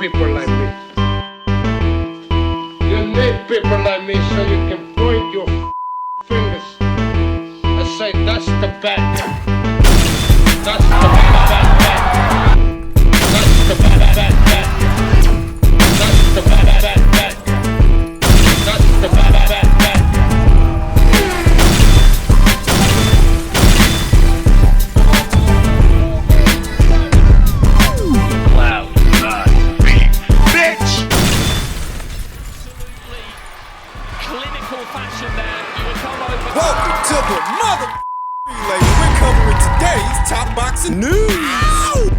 people like me. You need people like me so you can point your fingers and say, that's the bad guy. That's the bad guy. That's the bad guy. That's the bad guy. That's the bad guy. Welcome to the mother relay. We're covering today's top boxing news.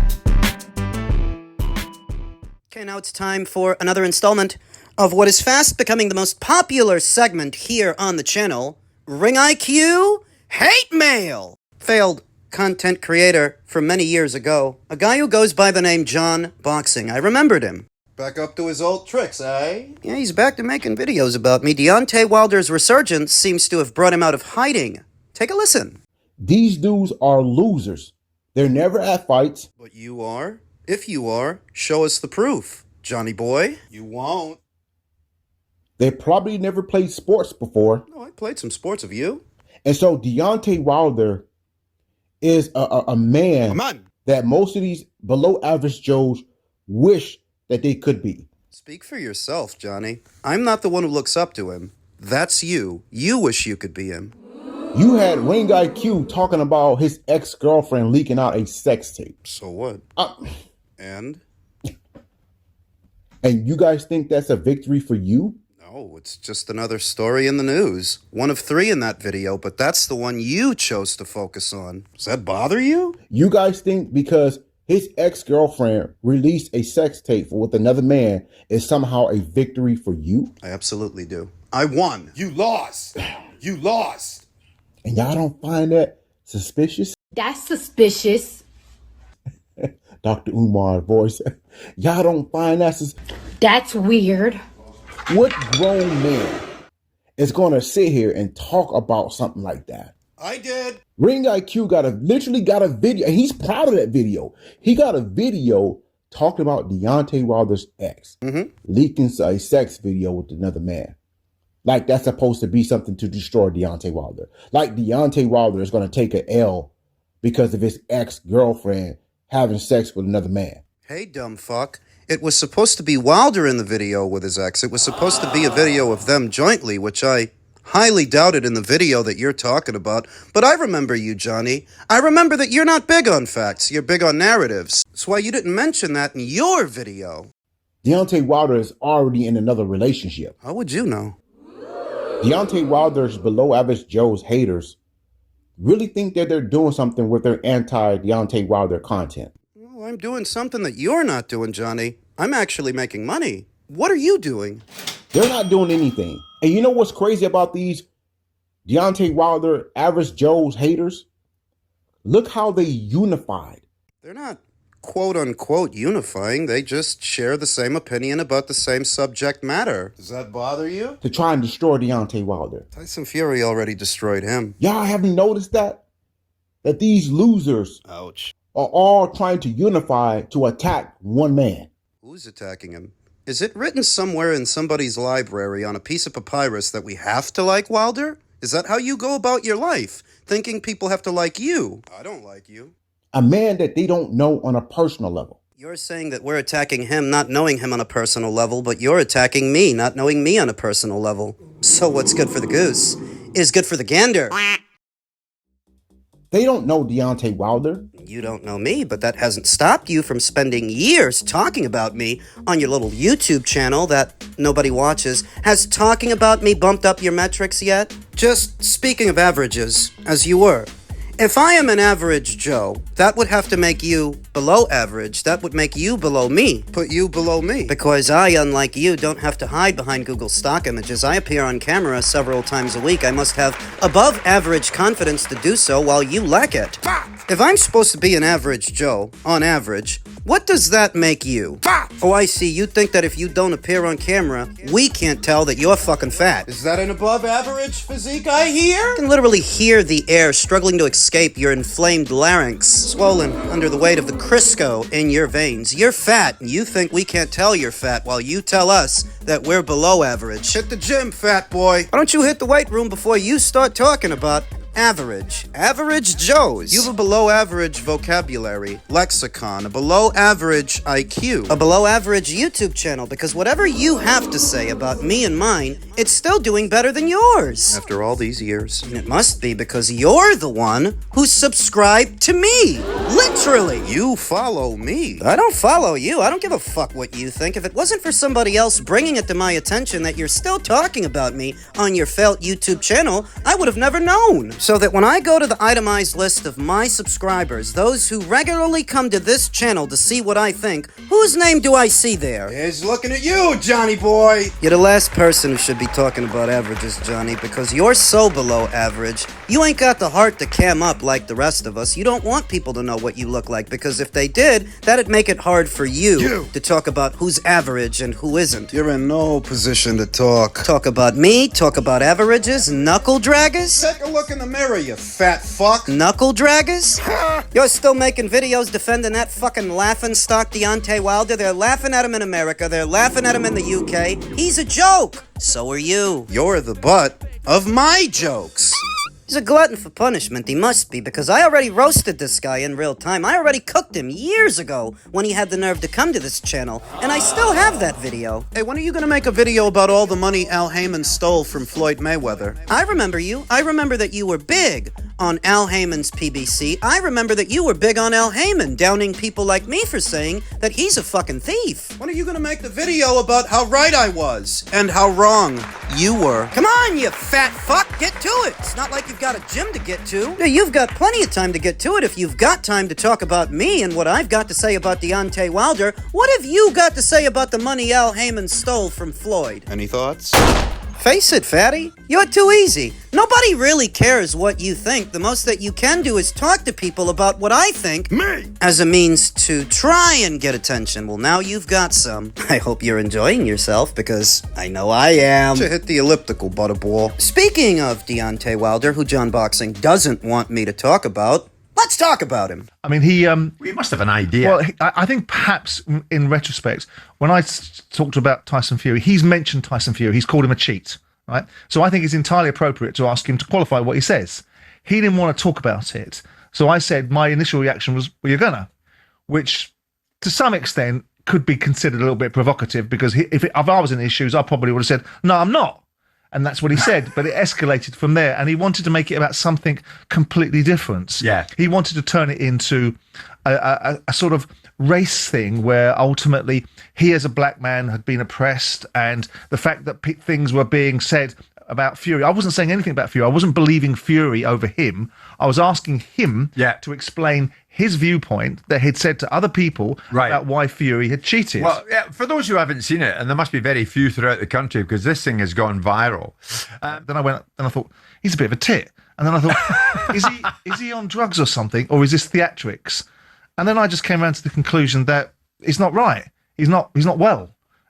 Okay, now it's time for another installment of what is fast becoming the most popular segment here on the channel, Ring IQ Hate Mail. Failed content creator from many years ago, a guy who goes by the name John Boxing. I remembered him. Back up to his old tricks, eh? Yeah, he's back to making videos about me. Deontay Wilder's resurgence seems to have brought him out of hiding. Take a listen. These dudes are losers. They're never at fights. But you are? If you are, show us the proof, Johnny boy. You won't. They probably never played sports before. No, I played some sports. Have you? And so Deontay Wilder is a man that most of these below average Joes wish that they could be. Speak for yourself, Johnny. I'm not the one who looks up to him. That's you. You wish you could be him. You had Ring IQ talking about his ex-girlfriend leaking out a sex tape. So what? And you guys think that's a victory for you? No, it's just another story in the news. One of 3 in that video, but that's the one you chose to focus on. Does that bother you? You guys think because his ex-girlfriend released a sex tape with another man is somehow a victory for you? I absolutely do. I won. You lost. You lost. And y'all don't find that suspicious? That's suspicious. Dr. Umar's voice. Y'all don't find that That's weird. What grown man is going to sit here and talk about something like that? I did. Ring IQ literally got a video, and he's proud of that video. He got a video talking about Deontay Wilder's ex leaking a sex video with another man. Like that's supposed to be something to destroy Deontay Wilder. Like Deontay Wilder is going to take an L because of his ex-girlfriend having sex with another man. Hey, dumb fuck. It was supposed to be Wilder in the video with his ex. It was supposed to be a video of them jointly, which I highly doubted in the video that you're talking about. But I remember you, Johnny. I remember that you're not big on facts. You're big on narratives. That's why you didn't mention that in your video. Deontay Wilder is already in another relationship. How would you know? Deontay Wilder's below average Joe's haters really think that they're doing something with their anti-Deontay Wilder content. Well, I'm doing something that you're not doing, Johnny. I'm actually making money. What are you doing? They're not doing anything. And you know what's crazy about these Deontay Wilder average Joe's haters? Look how they unified. They're not quote-unquote unifying. They just share the same opinion about the same subject matter. Does that bother you? To try and destroy Deontay Wilder. Tyson Fury already destroyed him. Y'all haven't noticed that? That these losers Ouch. are all trying to unify to attack one man. Who's attacking him? Is it written somewhere in somebody's library on a piece of papyrus that we have to like Wilder? Is that how you go about your life? Thinking people have to like you? I don't like you. A man that they don't know on a personal level. You're saying that we're attacking him, not knowing him on a personal level, but you're attacking me, not knowing me on a personal level. So what's good for the goose is good for the gander. They don't know Deontay Wilder. You don't know me, but that hasn't stopped you from spending years talking about me on your little YouTube channel that nobody watches. Has talking about me bumped up your metrics yet? Just speaking of averages, as you were. If I am an average Joe, that would have to make you below average. That would make you below me. Put you below me. Because I, unlike you, don't have to hide behind Google stock images. I appear on camera several times a week. I must have above average confidence to do so while you lack it. If I'm supposed to be an average Joe, on average, What does that make you? Fat! Oh, I see. You think that if you don't appear on camera, we can't tell that you're fucking fat. Is that an above average physique I hear? You can literally hear the air struggling to escape your inflamed larynx, swollen under the weight of the Crisco in your veins. You're fat, and you think we can't tell you're fat while you tell us that we're below average. Hit the gym, fat boy. Why don't you hit the weight room before you start talking about average? Average Joes. You have a below average vocabulary, lexicon, a below average IQ. A below average YouTube channel, because whatever you have to say about me and mine, it's still doing better than yours. After all these years. And it must be because you're the one who subscribed to me. Literally. You follow me. I don't follow you. I don't give a fuck what you think. If it wasn't for somebody else bringing it to my attention that you're still talking about me on your felt YouTube channel, I would have never known. So that when I go to the itemized list of my subscribers, those who regularly come to this channel to see what I think, whose name do I see there? He's looking at you, Johnny boy. You're the last person who should be talking about averages, Johnny, because you're so below average. You ain't got the heart to cam up like the rest of us. You don't want people to know what you look like, because if they did, that'd make it hard for you to talk about who's average and who isn't. You're in no position to talk. Talk about me, talk about averages, knuckle draggers? Take a look in the mirror, you fat fuck. Knuckle draggers? You're still making videos defending that fucking laughing stock Deontay Wilder. They're laughing at him in America. They're laughing at him in the UK. He's a joke. So are you. You're the butt of my jokes. He's a glutton for punishment, he must be, because I already roasted this guy in real time. I already cooked him years ago when he had the nerve to come to this channel, and I still have that video. Hey, when are you gonna make a video about all the money Al Heyman stole from Floyd Mayweather? I remember you. I remember that you were big on Al Heyman's PBC. I remember that you were big on Al Heyman, downing people like me for saying that he's a fucking thief. When are you gonna make the video about how right I was and how wrong you were? Come on, you fat fuck, get to it. It's not like you've got a gym to get to. Yeah, you've got plenty of time to get to it if you've got time to talk about me and what I've got to say about Deontay Wilder. What have you got to say about the money Al Heyman stole from Floyd? Any thoughts? Face it, fatty. You're too easy. Nobody really cares what you think. The most that you can do is talk to people about what I think. Me! As a means to try and get attention. Well, now you've got some. I hope you're enjoying yourself, because I know I am. To hit the elliptical, butterball. Speaking of Deontay Wilder, who John Boxing doesn't want me to talk about, let's talk about him. I mean, he must have an idea. Well, I think perhaps in retrospect, when I talked about Tyson Fury, he's mentioned Tyson Fury. He's called him a cheat, right? So I think it's entirely appropriate to ask him to qualify what he says. He didn't want to talk about it. So I said my initial reaction was, well, you're gonna, which to some extent could be considered a little bit provocative, because if I was in his shoes, I probably would have said, no, I'm not. And that's what he said, but it escalated from there. And he wanted to make it about something completely different. Yeah. He wanted to turn it into a sort of race thing where ultimately he as a black man had been oppressed, and the fact that things were being said about Fury. I wasn't saying anything about Fury. I wasn't believing Fury over him. I was asking him to explain his viewpoint that he'd said to other people about why Fury had cheated. Well, yeah, for those who haven't seen it, and there must be very few throughout the country because this thing has gone viral. Then I went and I thought, he's a bit of a tit. And then I thought, is he on drugs or something, or is this theatrics? And then I just came around to the conclusion that he's not right. He's not well.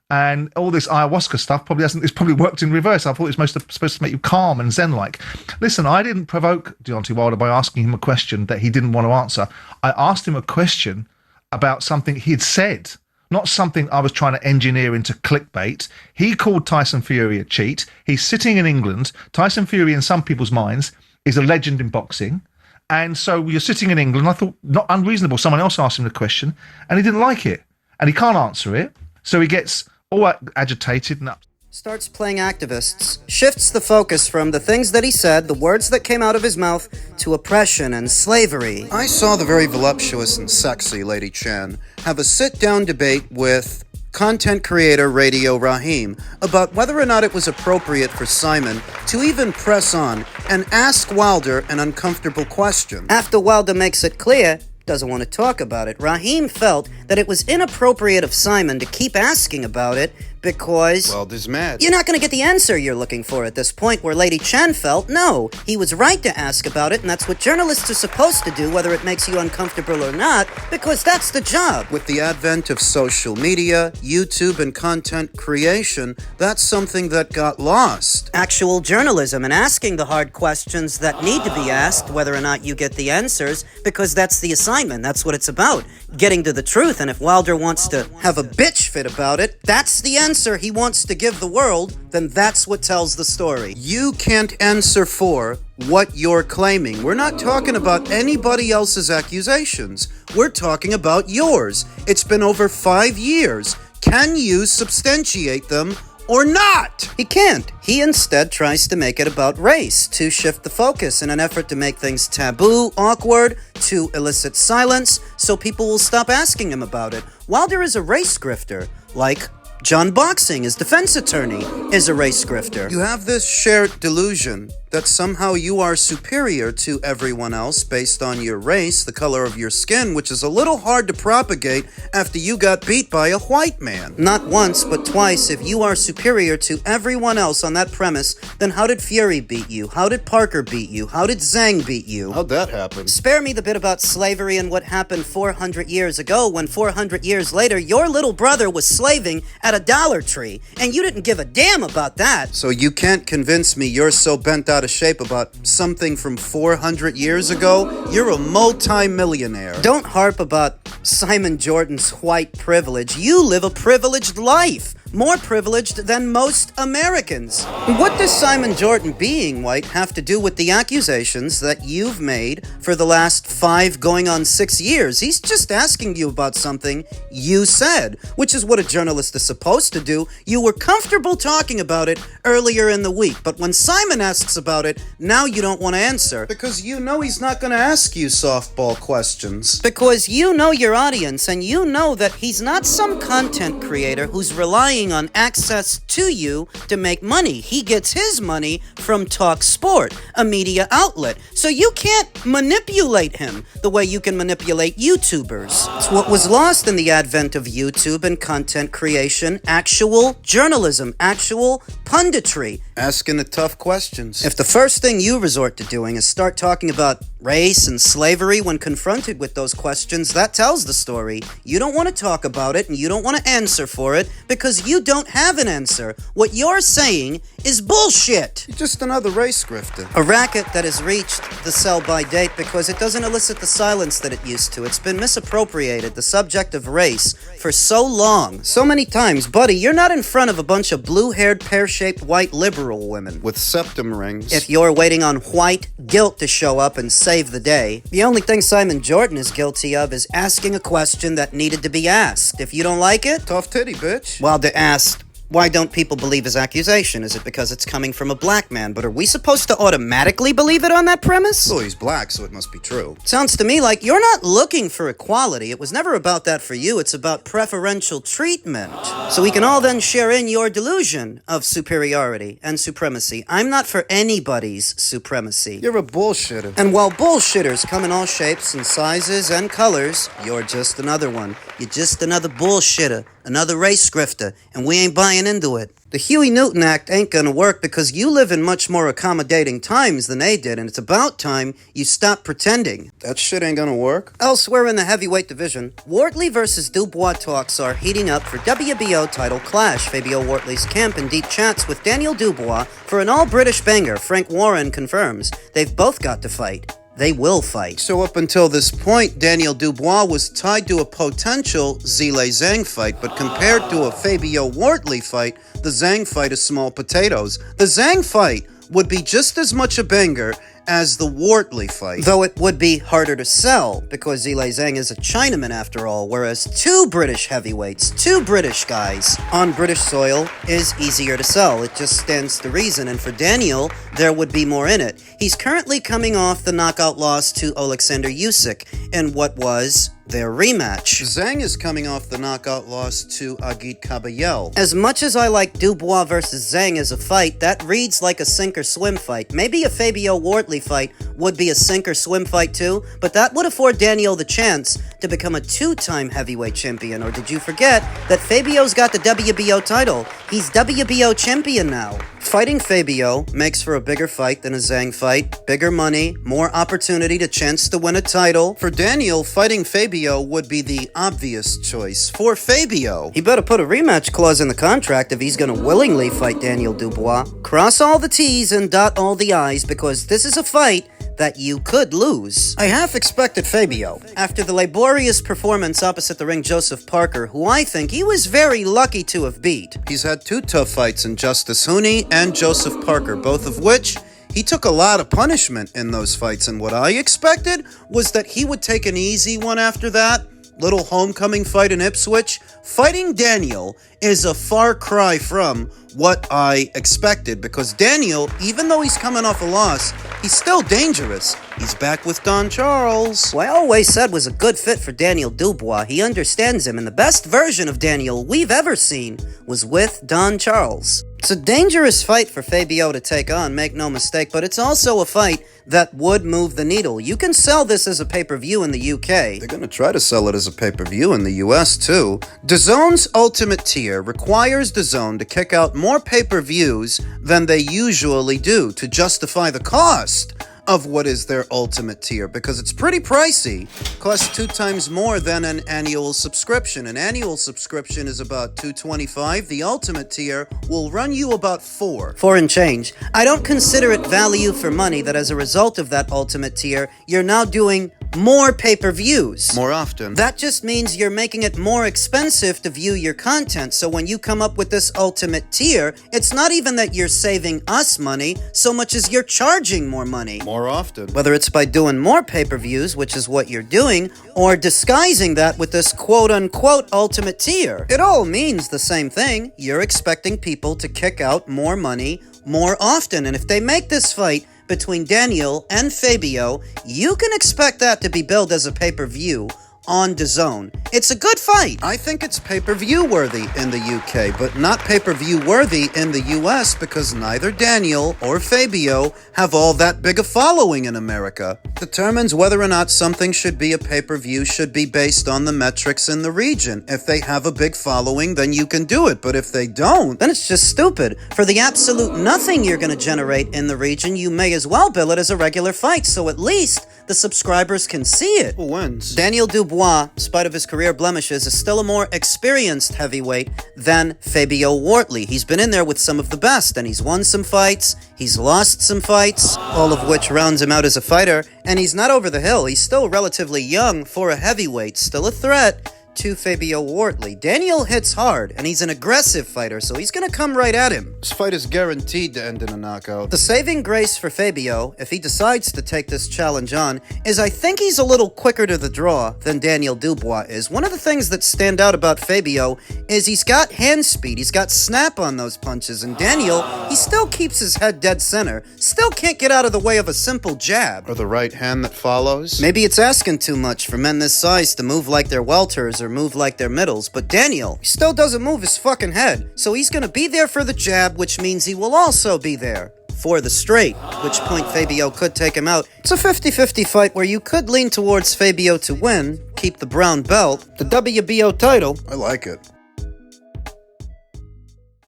And all this ayahuasca stuff probably hasn't. It's probably worked in reverse. I thought it was supposed to make you calm and zen-like. Listen, I didn't provoke Deontay Wilder by asking him a question that he didn't want to answer. I asked him a question about something he'd said, not something I was trying to engineer into clickbait. He called Tyson Fury a cheat. He's sitting in England. Tyson Fury, in some people's minds, is a legend in boxing. And so you're sitting in England. I thought, not unreasonable. Someone else asked him the question, and he didn't like it, and he can't answer it. So he gets all agitated and up. Starts playing activists, shifts the focus from the things that he said, the words that came out of his mouth, to oppression and slavery. I saw the very voluptuous and sexy Lady Chen have a sit-down debate with content creator Radio Raheem about whether or not it was appropriate for Simon to even press on and ask Wilder an uncomfortable question. After Wilder makes it clear doesn't want to talk about it, Raheem felt that it was inappropriate of Simon to keep asking about it Because... Wilder's mad. You're not going to get the answer you're looking for at this point, where Lady Chen felt, no, he was right to ask about it, and that's what journalists are supposed to do, whether it makes you uncomfortable or not, because that's the job. With the advent of social media, YouTube, and content creation, that's something that got lost. Actual journalism and asking the hard questions that need to be asked, whether or not you get the answers, because that's the assignment, that's what it's about, getting to the truth, and if Wilder wants to have a bitch fit about it, that's the answer he wants to give the world, then that's what tells the story. You can't answer for what you're claiming. We're not talking about anybody else's accusations. We're talking about yours. It's been over 5 years. Can you substantiate them or not? He can't. He instead tries to make it about race, to shift the focus in an effort to make things taboo, awkward, to elicit silence, so people will stop asking him about it. Wilder is a race grifter, like John Boxing, his defense attorney, is a race grifter. You have this shared delusion that somehow you are superior to everyone else based on your race, the color of your skin, which is a little hard to propagate after you got beat by a white man. Not once, but twice. If you are superior to everyone else on that premise, then how did Fury beat you? How did Parker beat you? How did Zhang beat you? How'd that happen? Spare me the bit about slavery and what happened 400 years ago, when 400 years later, your little brother was slaving at a Dollar Tree, and you didn't give a damn about that. So you can't convince me you're so bent out of shape about something from 400 years ago? You're a multi-millionaire. Don't harp about Simon Jordan's white privilege. You live a privileged life. More privileged than most Americans. What does Simon Jordan being white have to do with the accusations that you've made for the last 5 going on 6 years? He's just asking you about something you said, which is what a journalist is supposed to do. You were comfortable talking about it earlier in the week, but when Simon asks about it, now you don't want to answer. Because you know he's not going to ask you softball questions. Because you know your audience, and you know that he's not some content creator who's relying on access to you to make money. He gets his money from Talk Sport, a media outlet. So you can't manipulate him the way you can manipulate YouTubers. It's what was lost in the advent of YouTube and content creation, actual journalism, actual punditry. Asking the tough questions. If the first thing you resort to doing is start talking about race and slavery when confronted with those questions, that tells the story. You don't want to talk about it and you don't want to answer for it because you don't have an answer. What you're saying is bullshit. You're just another race grifter. A racket that has reached the sell-by date because it doesn't elicit the silence that it used to. It's been misappropriated, the subject of race, for so long. So many times. Buddy, you're not in front of a bunch of blue-haired, pear-shaped white liberal women. With septum rings. If you're waiting on white guilt to show up and save the day, the only thing Simon Jordan is guilty of is asking a question that needed to be asked. If you don't like it, Tough titty, bitch. Wilder asked, why don't people believe his accusation? Is it because it's coming from a black man? But are we supposed to automatically believe it on that premise? Well, he's black, so it must be true. Sounds to me like you're not looking for equality. It was never about that for you. It's about preferential treatment. So we can all then share in your delusion of superiority and supremacy. I'm not for anybody's supremacy. You're a bullshitter. And while bullshitters come in all shapes and sizes and colors, you're just another one. You're just another bullshitter, another race grifter, and we ain't buying into it. The Huey-Newton Act ain't gonna work because you live in much more accommodating times than they did, and it's about time you stop pretending. That shit ain't gonna work. Elsewhere in the heavyweight division, Wardley versus Dubois talks are heating up for WBO title clash. Fabio Wardley's camp in deep chats with Daniel Dubois for an all-British banger. Frank Warren confirms they've both got to fight. They will fight. So up until this point, Daniel Dubois was tied to a potential Zhilei Zhang fight, but compared to a Fabio Wardley fight, the Zhang fight is small potatoes. The Zhang fight would be just as much a banger as the Wardley fight. Though it would be harder to sell, because Zhilei Zhang is a Chinaman after all, whereas 2 British heavyweights, 2 British guys, on British soil is easier to sell. It just stands to reason, and for Daniel, there would be more in it. He's currently coming off the knockout loss to Alexander Usyk in what was their rematch. Zhang is coming off the knockout loss to Agit Kabayel. As much as I like Dubois versus Zhang as a fight, that reads like a sink-or-swim fight. Maybe a Fabio-Wardley fight would be a sink-or-swim fight too, but that would afford Daniel the chance to become a two-time heavyweight champion. Or did you forget that Fabio's got the WBO title? He's WBO champion now. Fighting Fabio makes for a bigger fight than a Zhang fight. Bigger money, more opportunity to chance to win a title. For Daniel, fighting Fabio would be the obvious choice. For Fabio, He better put a rematch clause in the contract if he's gonna willingly fight Daniel Dubois. Cross all the T's and dot all the I's, because this is a fight that you could lose. I half expected Fabio. After the laborious performance opposite the ring Joseph Parker, who I think he was very lucky to have beat. he's had two tough fights in Justice Hooney and Joseph Parker, both of which he took a lot of punishment in those fights, and what I expected was that he would take an easy one after that. Little homecoming fight in Ipswich. Fighting Daniel is a far cry from what I expected, because Daniel, even though he's coming off a loss, he's still dangerous. He's back with Don Charles. Who I always said was a good fit for Daniel Dubois. He understands him, and the best version of Daniel we've ever seen was with Don Charles. It's a dangerous fight for Fabio to take on, make no mistake, but it's also a fight that would move the needle. You can sell this as a pay-per-view in the UK. They're gonna try to sell it as a pay-per-view in the US too. DAZN's Ultimate Tier requires DAZN to kick out more pay-per-views than they usually do to justify the cost of what is their Ultimate Tier, because it's pretty pricey. Costs 2 times more than an annual subscription. An annual subscription is about $225. The Ultimate Tier will run you about $4. Foreign change. I don't consider it value for money that as a result of that Ultimate Tier, you're now doing more pay-per-views. More often. That just means you're making it more expensive to view your content. So when you come up with this Ultimate Tier, it's not even that you're saving us money so much as you're charging more money. More often. Whether it's by doing more pay-per-views, which is what you're doing, or disguising that with this quote-unquote Ultimate Tier. It all means the same thing. You're expecting people to kick out more money more often. And if they make this fight between Daniel and Fabio, you can expect that to be billed as a pay-per-view on DAZN. It's a good fight. I think it's pay-per-view worthy in the UK, but not pay-per-view worthy in the US, because neither Daniel or Fabio have all that big a following in America. Determines whether or not something should be a pay-per-view should be based on the metrics in the region. If they have a big following, then you can do it, but if they don't, Then it's just stupid. For the absolute nothing you're going to generate in the region, you may as well bill it as a regular fight, so at least the subscribers can see it. who wins? Daniel Dubois, in spite of his career blemishes, is still a more experienced heavyweight than Fabio Wardley. He's been in there with some of the best, and he's won some fights, he's lost some fights, all of which rounds him out as a fighter, and he's not over the hill. He's still relatively young for a heavyweight, still a threat to Fabio Wardley. Daniel hits hard, and he's an aggressive fighter, so he's gonna come right at him. This fight is guaranteed to end in a knockout. The saving grace for Fabio, if he decides to take this challenge on, is I think he's a little quicker to the draw than Daniel Dubois is. One of the things that stand out about Fabio is he's got hand speed, he's got snap on those punches, and Daniel, he still keeps his head dead center, still can't get out of the way of a simple jab. Or the right hand that follows. Maybe it's asking too much for men this size to move like they're welters or move like they're middles, but Daniel, he still doesn't move his fucking head, so he's gonna be there for the jab, which means he will also be there for the straight, which point Fabio could take him out. It's a 50-50 fight where you could lean towards Fabio to win, keep the brown belt, the WBO title. I like it.